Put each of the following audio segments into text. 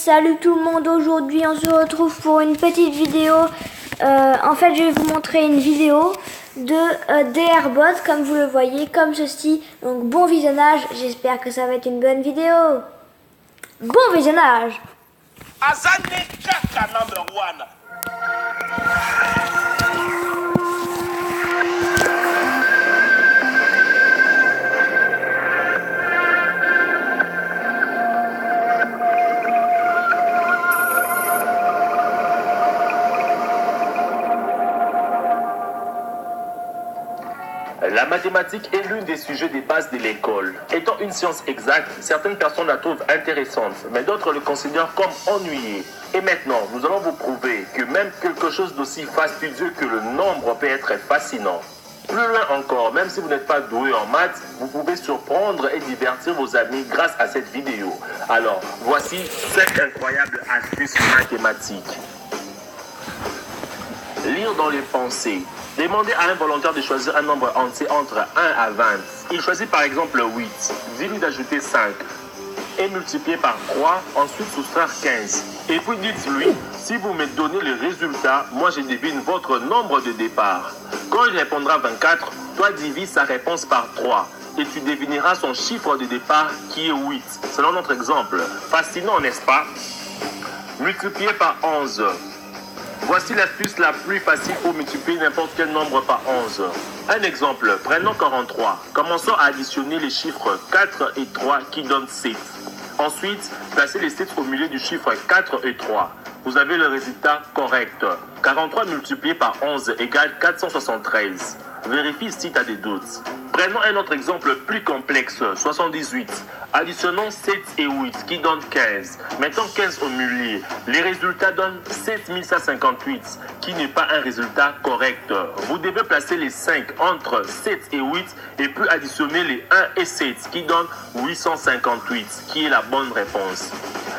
Salut tout le monde, aujourd'hui on se retrouve pour une petite vidéo. En fait je vais vous montrer une vidéo de DRBot comme vous le voyez, comme ceci. Donc bon visionnage, j'espère que ça va être une bonne vidéo. Bon visionnage. La mathématique est l'une des sujets des bases de l'école. Étant une science exacte, certaines personnes la trouvent intéressante, mais d'autres le considèrent comme ennuyée. Et maintenant, nous allons vous prouver que même quelque chose d'aussi fastidieux que le nombre peut être fascinant. Plus loin encore, même si vous n'êtes pas doué en maths, vous pouvez surprendre et divertir vos amis grâce à cette vidéo. Alors, voici 5 incroyables astuces mathématiques. Lire dans les pensées. Demandez à un volontaire de choisir un nombre entier entre 1 à 20. Il choisit par exemple 8. Dis-lui d'ajouter 5 et multiplier par 3, ensuite soustraire 15. Et puis dites-lui, si vous me donnez le résultat, moi je devine votre nombre de départ. Quand il répondra 24, toi divise sa réponse par 3 et tu devineras son chiffre de départ qui est 8. Selon notre exemple. Fascinant, n'est-ce pas? Multiplier par 11. Voici l'astuce la plus facile pour multiplier n'importe quel nombre par 11. Un exemple, prenons 43. Commençons à additionner les chiffres 4 et 3 qui donnent 7. Ensuite, placez les 7 au milieu du chiffre 4 et 3. Vous avez le résultat correct. 43 multiplié par 11 égale 473. Vérifie si tu as des doutes. Prenons un autre exemple plus complexe, 78. Additionnons 7 et 8 qui donnent 15. Mettons 15 au milieu. Les résultats donnent 7158 qui n'est pas un résultat correct. Vous devez placer les 5 entre 7 et 8 et puis additionner les 1 et 7 qui donnent 858 qui est la bonne réponse.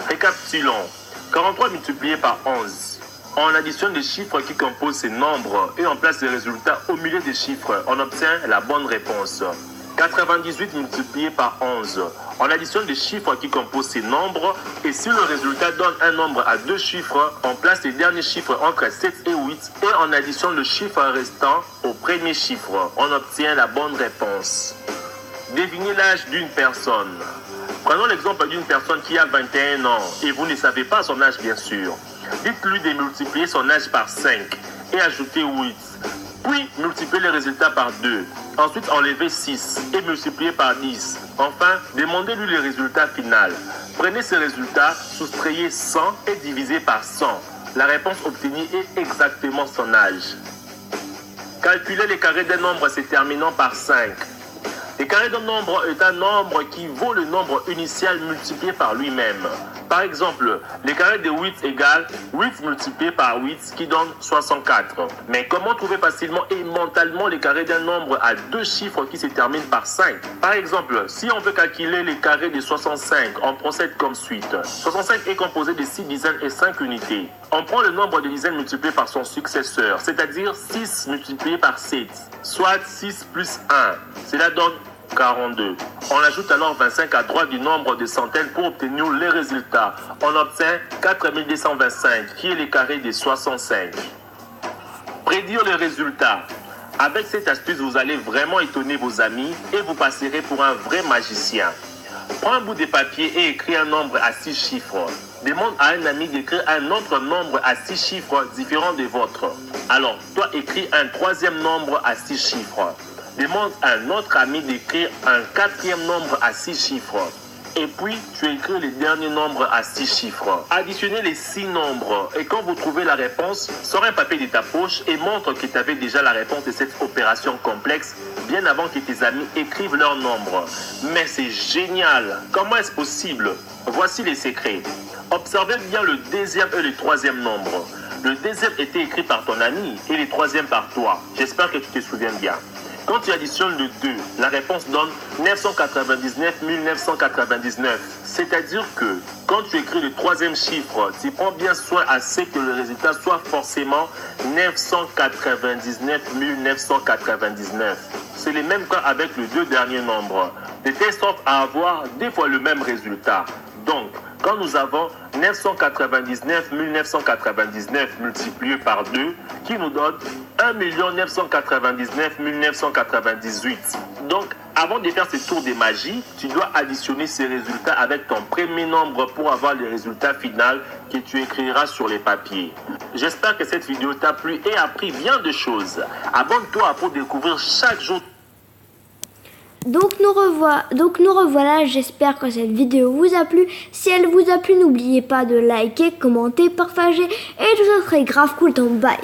Récapitulons. 43 multiplié par 11. On additionne les chiffres qui composent ces nombres et on place les résultats au milieu des chiffres. On obtient la bonne réponse. 98 multiplié par 11. On additionne les chiffres qui composent ces nombres et si le résultat donne un nombre à deux chiffres, on place les derniers chiffres entre 7 et 8 et on additionne le chiffre restant au premier chiffre. On obtient la bonne réponse. Devinez l'âge d'une personne. Prenons l'exemple d'une personne qui a 21 ans et vous ne savez pas son âge bien sûr. Dites-lui de multiplier son âge par 5 et ajouter 8. Puis multipliez les résultats par 2. Ensuite enlevez 6 et multipliez par 10. Enfin, demandez-lui le résultat final. Prenez ces résultats, soustrayez 100 et divisez par 100. La réponse obtenue est exactement son âge. Calculez les carrés d'un nombre se terminant par 5. Le carré d'un nombre est un nombre qui vaut le nombre initial multiplié par lui-même. Par exemple, le carré de 8 égale 8 multiplié par 8 qui donne 64. Mais comment trouver facilement et mentalement le carré d'un nombre à deux chiffres qui se terminent par 5? Par exemple, si on veut calculer le carré de 65, on procède comme suite. 65 est composé de 6 dizaines et 5 unités. On prend le nombre de dizaines multiplié par son successeur, c'est-à-dire 6 multiplié par 7, soit 6 plus 1. Cela donne 42. On ajoute alors 25 à droite du nombre de centaines pour obtenir les résultats. On obtient 4225 qui est le carré de 65. Prédire les résultats. Avec cette astuce, vous allez vraiment étonner vos amis et vous passerez pour un vrai magicien. Prends un bout de papier et écris un nombre à 6 chiffres. Demande à un ami d'écrire un autre nombre à 6 chiffres différent des vôtres. Alors, toi écris un troisième nombre à 6 chiffres. Demande à un autre ami d'écrire un quatrième nombre à 6 chiffres. Et puis, tu écris le dernier nombre à 6 chiffres. Additionnez les 6 nombres. Et quand vous trouvez la réponse, sors un papier de ta poche et montre que tu avais déjà la réponse de cette opération complexe bien avant que tes amis écrivent leur nombre. Mais c'est génial! Comment est-ce possible? Voici les secrets. Observez bien le deuxième et le troisième nombre. Le deuxième était écrit par ton ami et le troisième par toi. J'espère que tu te souviens bien. Quand tu additionnes le 2, la réponse donne 999 999. C'est-à-dire que quand tu écris le troisième chiffre, tu prends bien soin à ce que le résultat soit forcément 999 999. C'est le même cas avec les deux derniers nombres. De telle sorte à avoir deux fois le même résultat. Donc, quand nous avons 999 999 multiplié par 2 qui nous donne 1 999 998. Donc, avant de faire ce tour de magie, tu dois additionner ces résultats avec ton premier nombre pour avoir le résultat final que tu écriras sur les papiers. J'espère que cette vidéo t'a plu et appris bien de choses. Abonne-toi pour découvrir chaque jour. Donc nous revoilà, j'espère que cette vidéo vous a plu. Si elle vous a plu, n'oubliez pas de liker, commenter, partager et tout ça serait grave cool. Donc bye.